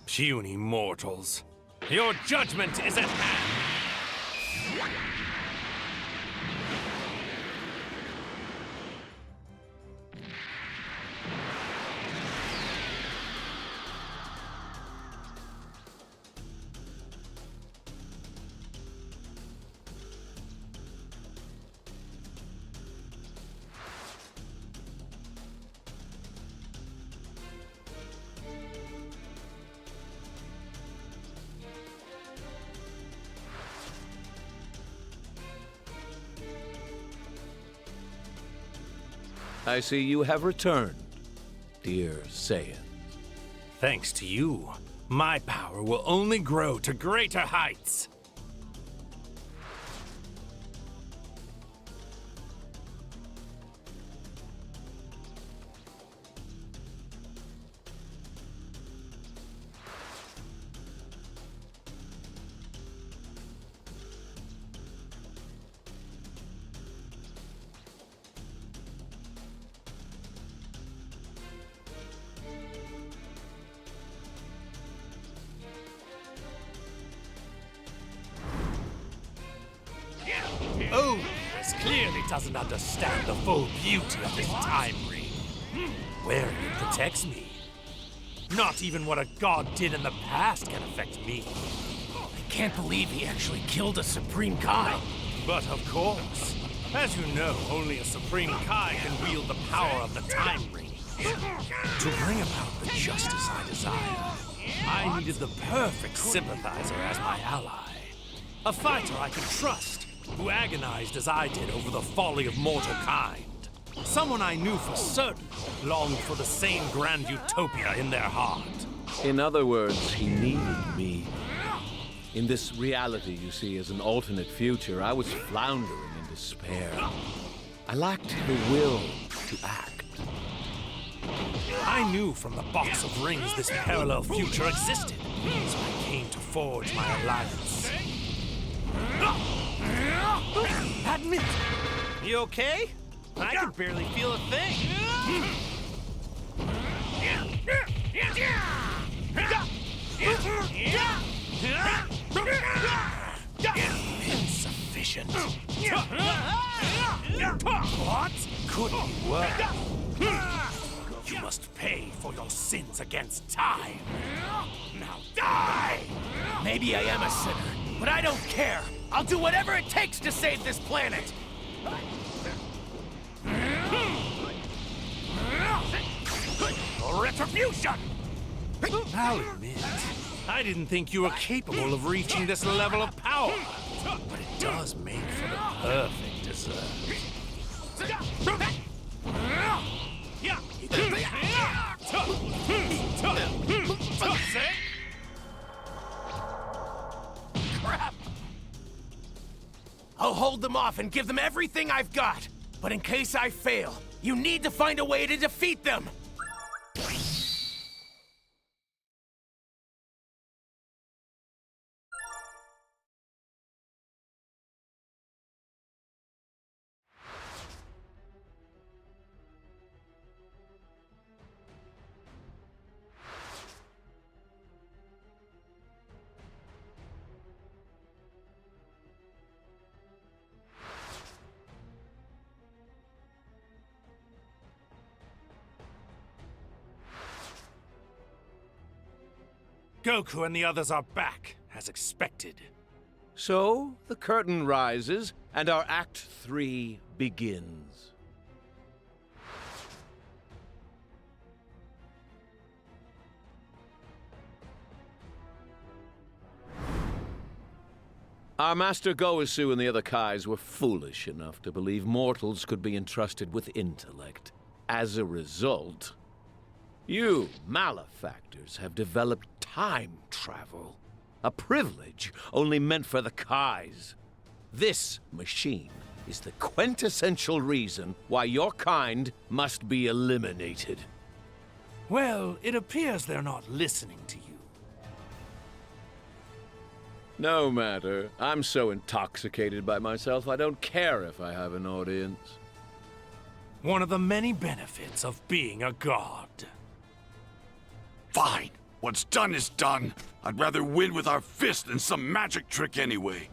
Puny mortals, your judgment is at hand! I see you have returned, dear Saiyan. Thanks to you, my power will only grow to greater heights. Oh, this clearly doesn't understand the full beauty of this time ring. Wearing it protects me. Not even what a god did in the past can affect me. I can't believe he actually killed a Supreme Kai. But of course, as you know, only a Supreme Kai can wield the power of the time ring. To bring about the justice I desire, I needed the perfect sympathizer as my ally. A fighter I could trust, who agonized as I did over the folly of mortal kind. Someone I knew for certain longed for the same grand utopia in their heart. In other words, he needed me. In this reality you see as an alternate future, I was floundering in despair. I lacked the will to act. I knew from the box of rings this parallel future existed, so I came to forge my alliance. Admit, you okay? I can barely feel a thing. Insufficient. What? Could be worse. You must pay for your sins against time. Now die! Maybe I am a sinner, but I don't care. I'll do whatever it takes to save this planet. Retribution! I'll admit, I didn't think you were capable of reaching this level of power, but it does make for the perfect dessert. Crap! I'll hold them off and give them everything I've got. But in case I fail, you need to find a way to defeat them. Goku and the others are back, as expected. So, the curtain rises, and our Act 3 begins. Our Master Goesu and the other Kais were foolish enough to believe mortals could be entrusted with intellect. As a result, you malefactors have developed time travel. A privilege only meant for the Kais. This machine is the quintessential reason why your kind must be eliminated. Well, it appears they're not listening to you. No matter. I'm so intoxicated by myself, I don't care if I have an audience. One of the many benefits of being a god. Fine. What's done is done. I'd rather win with our fist than some magic trick anyway.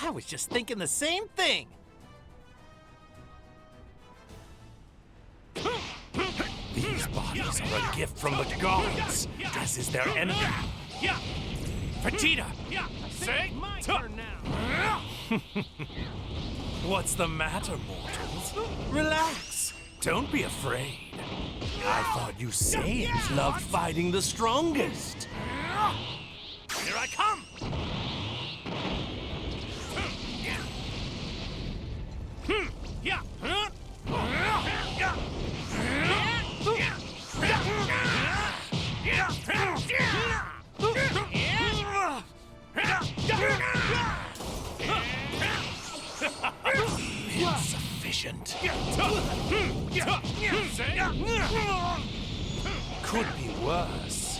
I was just thinking the same thing. These bodies are a gift from the gods, as is their enemy. Vegeta! Say, my turn now. What's the matter, mortals? Relax. Don't be afraid. I thought you Saiyans loved fighting the strongest. Here I come! Insufficient. Could be worse.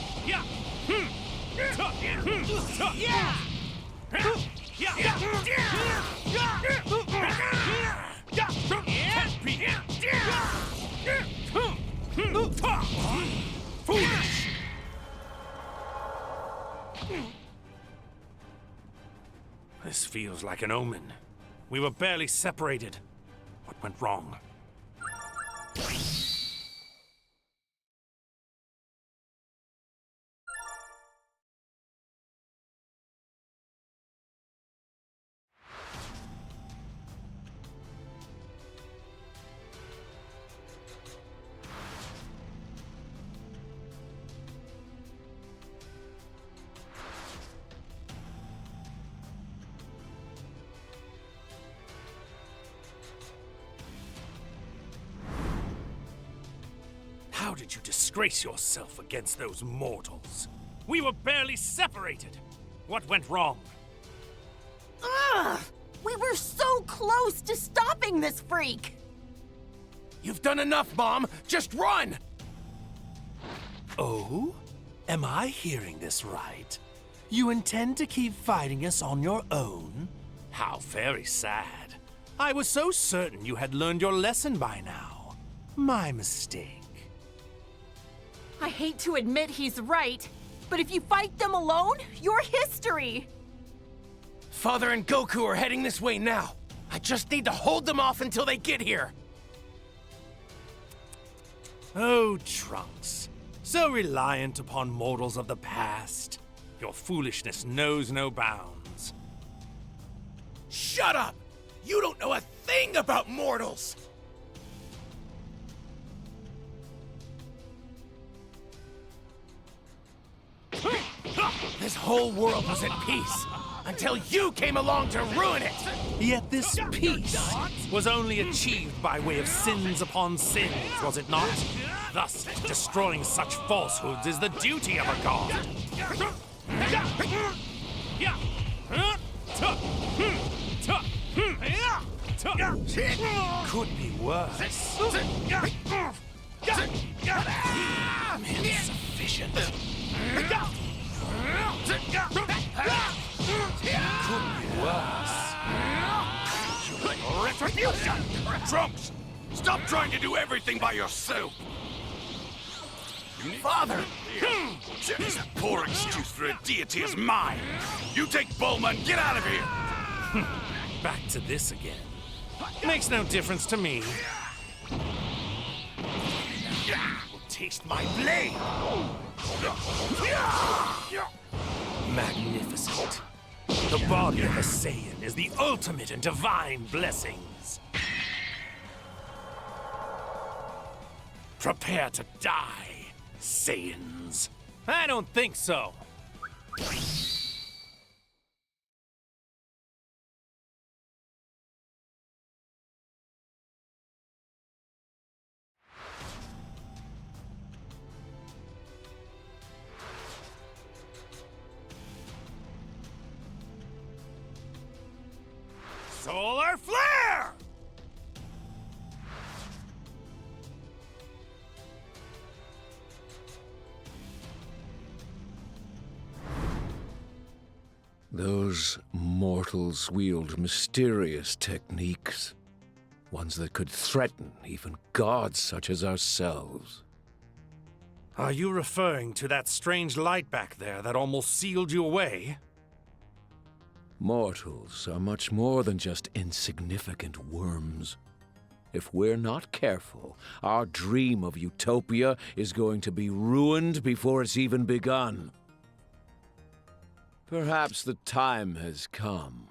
Foolish! This feels like an omen. We were barely separated. What went wrong? How did you disgrace yourself against those mortals? We were barely separated. What went wrong? Ugh! We were so close to stopping this freak! You've done enough, Mom! Just run! Oh? Am I hearing this right? You intend to keep fighting us on your own? How very sad. I was so certain you had learned your lesson by now. My mistake. I hate to admit he's right, but if you fight them alone, you're history! Father and Goku are heading this way now. I just need to hold them off until they get here. Oh, Trunks. So reliant upon mortals of the past. Your foolishness knows no bounds. Shut up! You don't know a thing about mortals! This whole world was at peace until you came along to ruin it! Yet this peace was only achieved by way of sins upon sins, was it not? Thus, destroying such falsehoods is the duty of a god. Could be worse. Insufficient. Could be worse. Retribution! Trunks, stop trying to do everything by yourself! Father! Just a poor excuse for a deity as mine! You take Bulma and get out of here! Back to this again. Makes no difference to me. Taste my blade! Magnificent. The body of a Saiyan is the ultimate in divine blessings. Prepare to die, Saiyans. I don't think so. Solar flare! Those mortals wield mysterious techniques, ones that could threaten even gods such as ourselves. Are you referring to that strange light back there that almost sealed you away? Mortals are much more than just insignificant worms. If we're not careful, our dream of utopia is going to be ruined before it's even begun. Perhaps the time has come.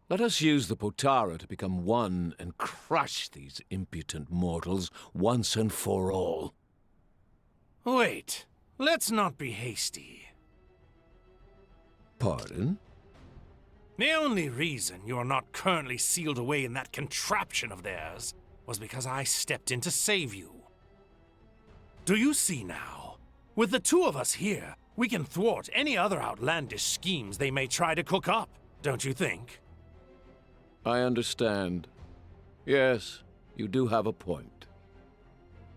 Let us use the Potara to become one and crush these impotent mortals once and for all. Wait, let's not be hasty. Pardon? The only reason you are not currently sealed away in that contraption of theirs was because I stepped in to save you. Do you see now? With the two of us here, we can thwart any other outlandish schemes they may try to cook up, don't you think? I understand. Yes, you do have a point.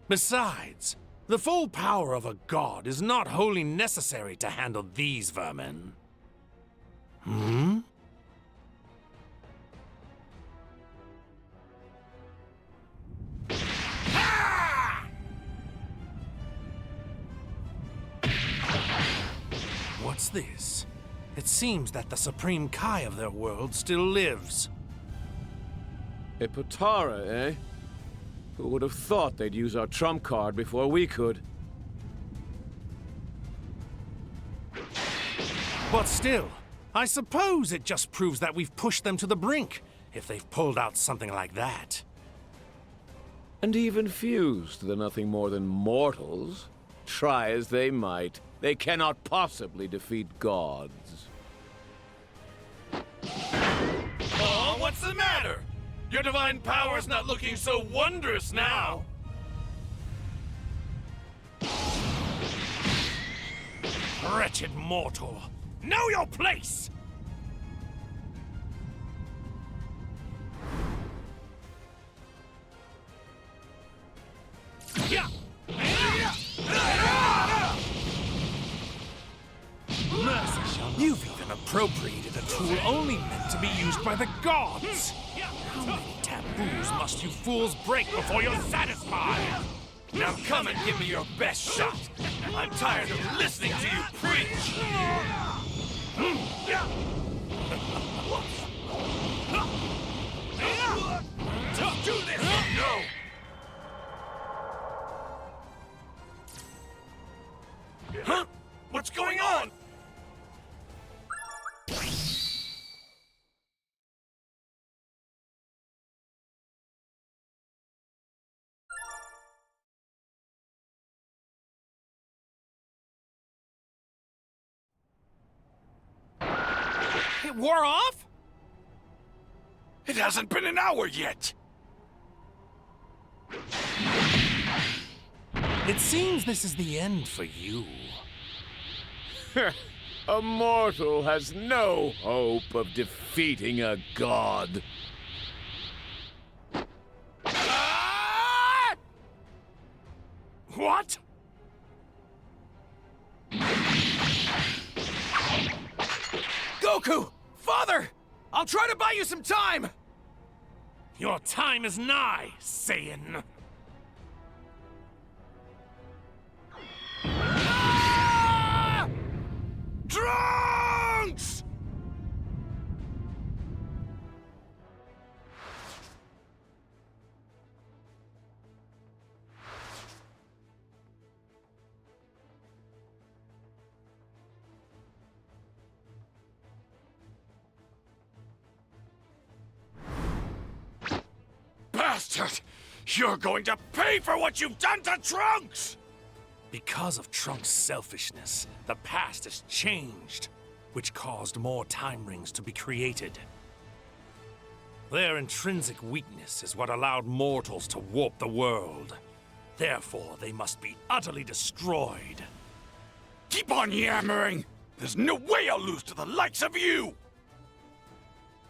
Besides, the full power of a god is not wholly necessary to handle these vermin. Hmm? What's this? It seems that the Supreme Kai of their world still lives. A Potara, eh? Who would have thought they'd use our trump card before we could? But still, I suppose it just proves that we've pushed them to the brink, if they've pulled out something like that. And even fused, they're nothing more than mortals. Try as they might, they cannot possibly defeat gods. Oh, what's the matter? Your divine power's not looking so wondrous now. Wretched mortal, know your place! Yeah. Mercy, you've even appropriated a tool only meant to be used by the gods! How many taboos must you fools break before you're satisfied? Now come and give me your best shot. I'm tired of listening to you preach. Just do this or no. Huh? What's going on? It wore off? It hasn't been an hour yet. It seems this is the end for you. A mortal has no hope of defeating a god. Ah! What? Goku! Father! I'll try to buy you some time! Your time is nigh, Saiyan. Ah! Trunks! Bastard! You're going to pay for what you've done to Trunks! Because of Trunks' selfishness, the past has changed, which caused more time rings to be created. Their intrinsic weakness is what allowed mortals to warp the world. Therefore, they must be utterly destroyed. Keep on yammering! There's no way I'll lose to the likes of you!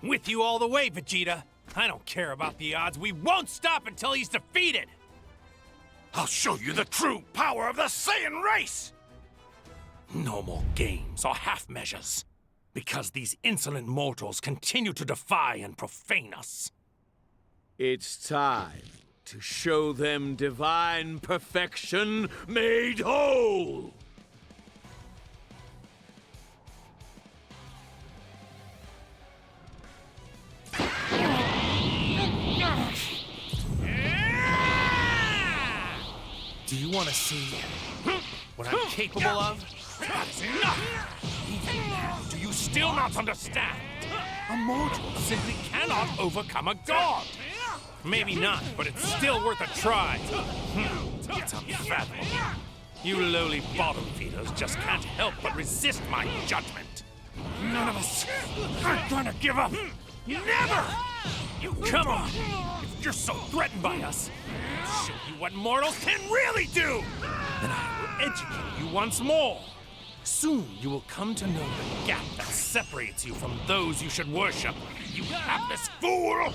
With you all the way, Vegeta. I don't care about the odds. We won't stop until he's defeated! I'll show you the true power of the Saiyan race! No more games or half measures, because these insolent mortals continue to defy and profane us. It's time to show them divine perfection made whole. Do you want to see what I'm capable of? That is enough! Even now, do you still not understand? A mortal simply cannot overcome a god! Maybe not, but it's still worth a try. It's unfathomable. You lowly bottom feeders just can't help but resist my judgment. None of us are gonna give up! Never! You come on! If you're so threatened by us, I'll show you what mortals can really do! Then I will educate you once more. Soon you will come to know the gap that separates you from those you should worship. You hapless fool!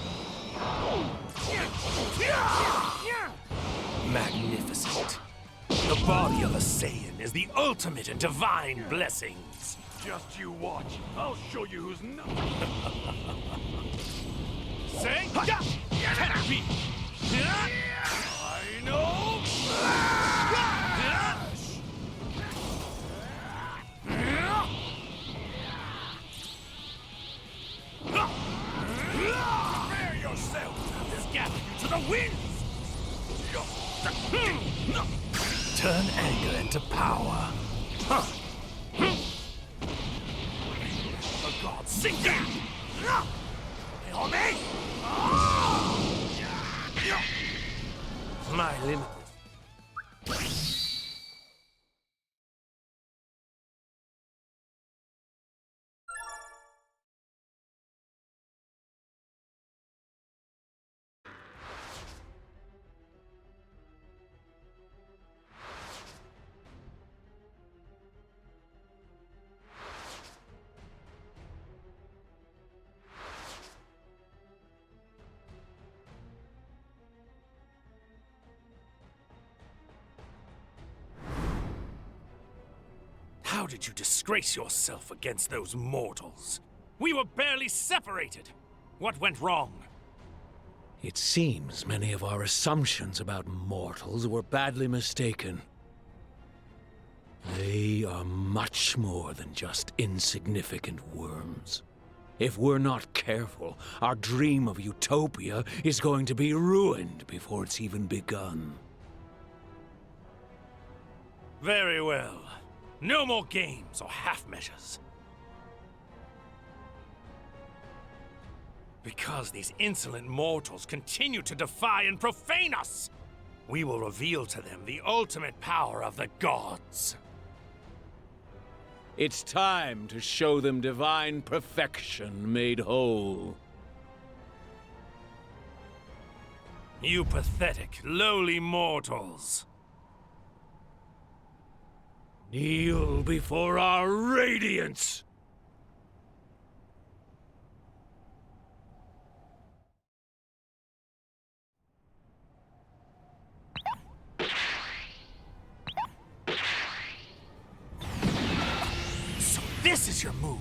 Magnificent. The body of a Saiyan is the ultimate in divine blessings. Just you watch. I'll show you who's not. Say, can be. I know. Prepare yourself. Scatter you to the winds. Turn anger into power. The gods sink down. My limit. How did you disgrace yourself against those mortals? We were barely separated. What went wrong? It seems many of our assumptions about mortals were badly mistaken. They are much more than just insignificant worms. If we're not careful, our dream of utopia is going to be ruined before it's even begun. Very well. No more games or half-measures. Because these insolent mortals continue to defy and profane us, we will reveal to them the ultimate power of the gods. It's time to show them divine perfection made whole. You pathetic, lowly mortals. Kneel before our radiance! So this is your move.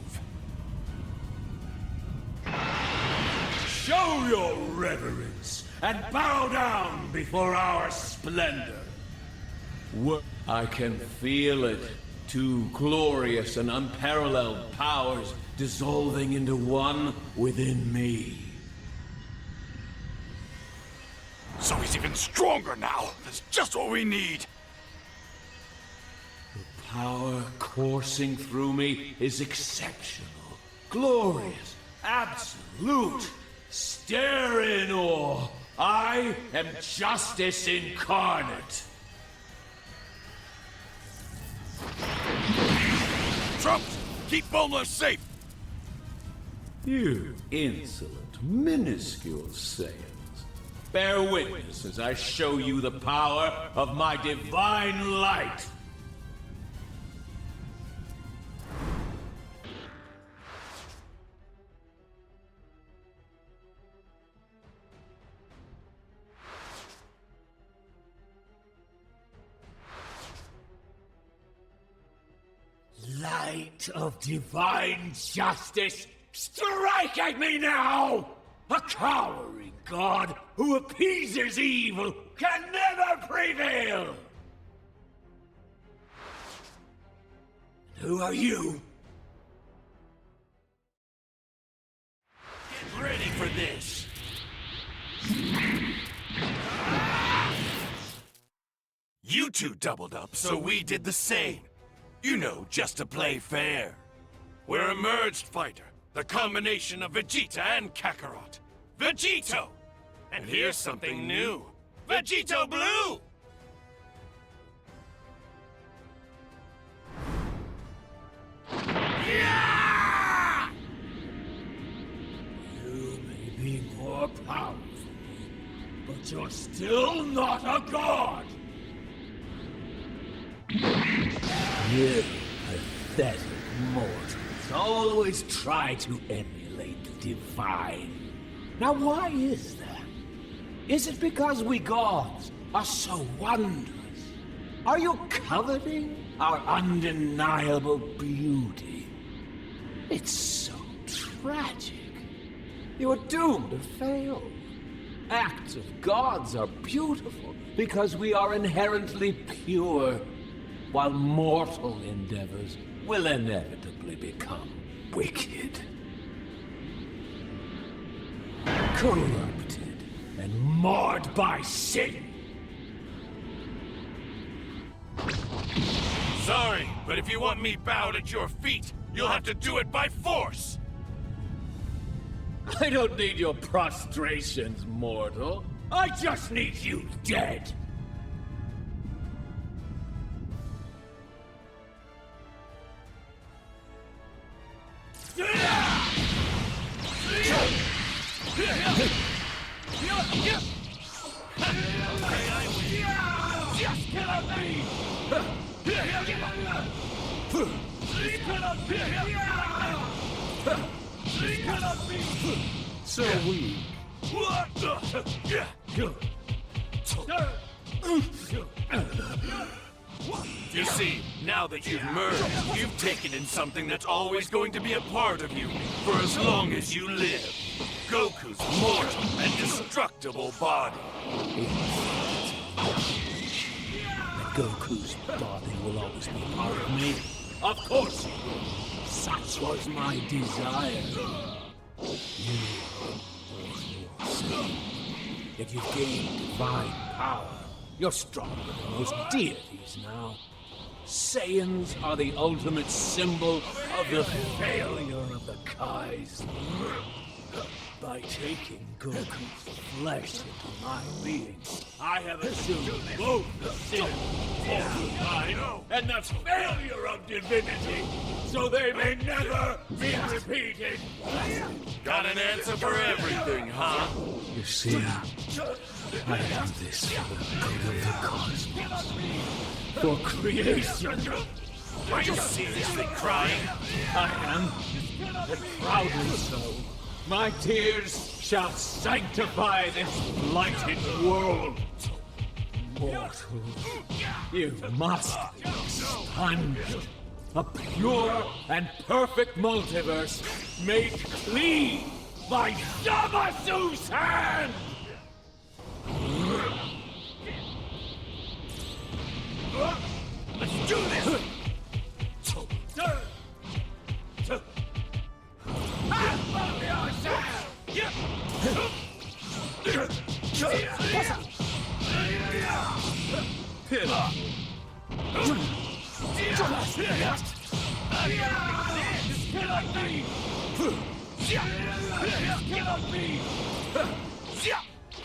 Show your reverence and bow down before our splendor. I can feel it. Two glorious and unparalleled powers dissolving into one within me. So he's even stronger now. That's just what we need. The power coursing through me is exceptional, glorious, absolute. Stare in awe. I am justice incarnate. Trumps, keep Bulma safe. You insolent, minuscule Saiyans. Bear witness as I show you the power of my divine light. Light of divine justice, strike at me now! A cowering god who appeases evil can never prevail! Who are you? Get ready for this! You two doubled up, so we did the same. You know, just to play fair. We're a merged fighter, the combination of Vegeta and Kakarot. Vegito! And here's something new. Vegito Blue! Yeah! You may be more powerful, but you're still not a god! You pathetic mortals always try to emulate the divine. Now why is that? Is it because we gods are so wondrous? Are you coveting our undeniable beauty? It's so tragic. You are doomed to fail. Acts of gods are beautiful because we are inherently pure, while mortal endeavors will inevitably become wicked, corrupted, and marred by sin. Sorry, but if you want me bowed at your feet, you'll have to do it by force! I don't need your prostrations, mortal. I just need you dead. So weak. You see, now that you've merged, you've taken in something that's always going to be a part of you, for as long as you live. Goku's mortal and destructible body. Goku's body will always be part of me. Of course it will. Such was my desire. You if you've gained divine power, you're stronger than most deities now. Saiyans are the ultimate symbol of the failure of the Kais. By taking Goku's flesh into my being, I have assumed both the sin of mankind and the failure of divinity, so they may never be repeated. Got an answer for everything, huh? You see, I do this for the good of the cosmos, for creation. Are you seriously crying? I am, and proudly so. My tears shall sanctify this blighted world. Mortal, you must be expunged. A pure and perfect multiverse made clean by Zamasu's hand! Let's do this!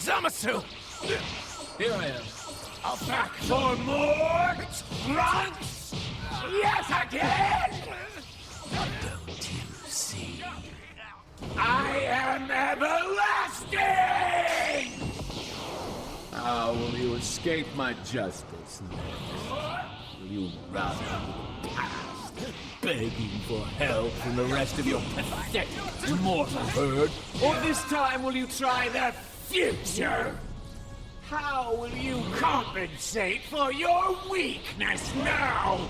Zamasu! Here I am. Back for more trunks! Yes, again! Don't you see? I am everlasting! How will you escape my justice next? Will you run into the past, begging for help from the rest of your pathetic mortal herd? Or this time will you try the future? How will you compensate for your weakness now?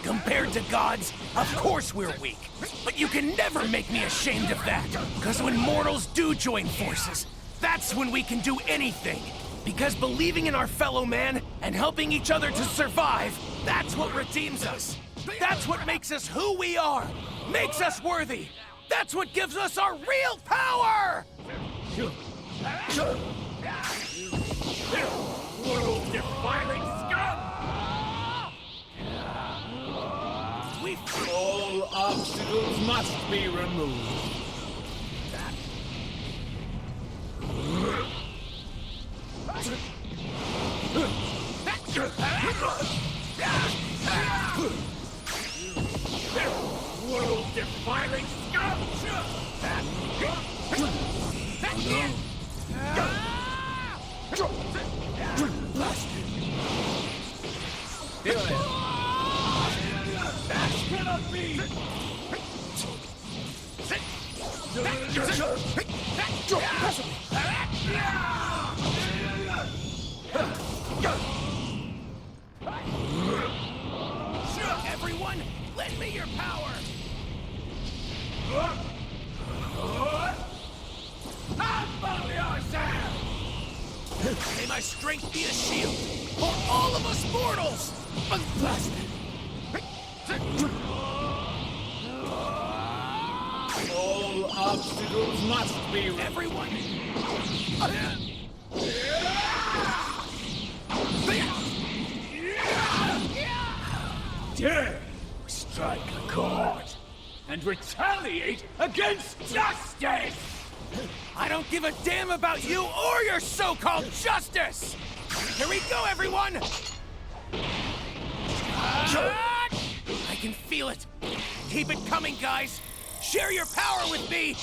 Compared to gods, of course we're weak. But you can never make me ashamed of that. Because when mortals do join forces, That's when we can do anything. Because believing in our fellow man and helping each other to survive, that's what redeems us. That's what makes us who we are. Makes us worthy. That's what gives us our real power! World-defining scum! All obstacles must be removed. World-defining scum! Here I am. That cannot be! Everyone, lend me your power! May my strength be a shield for all of us mortals! Unblasted! All obstacles must be Everyone! dare you strike a chord and retaliate against justice! I don't give a damn about you or your so-called justice! Here we go, everyone! I can feel it. Keep it coming, guys. Share your power with me.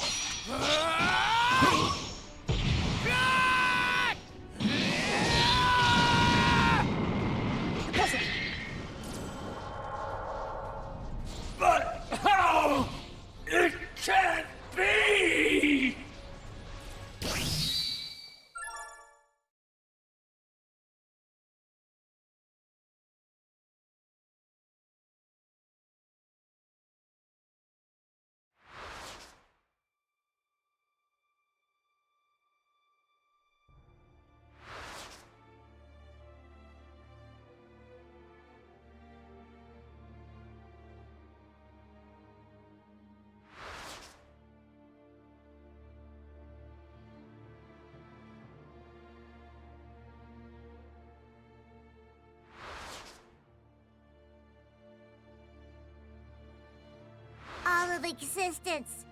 But how? It can't be! All of existence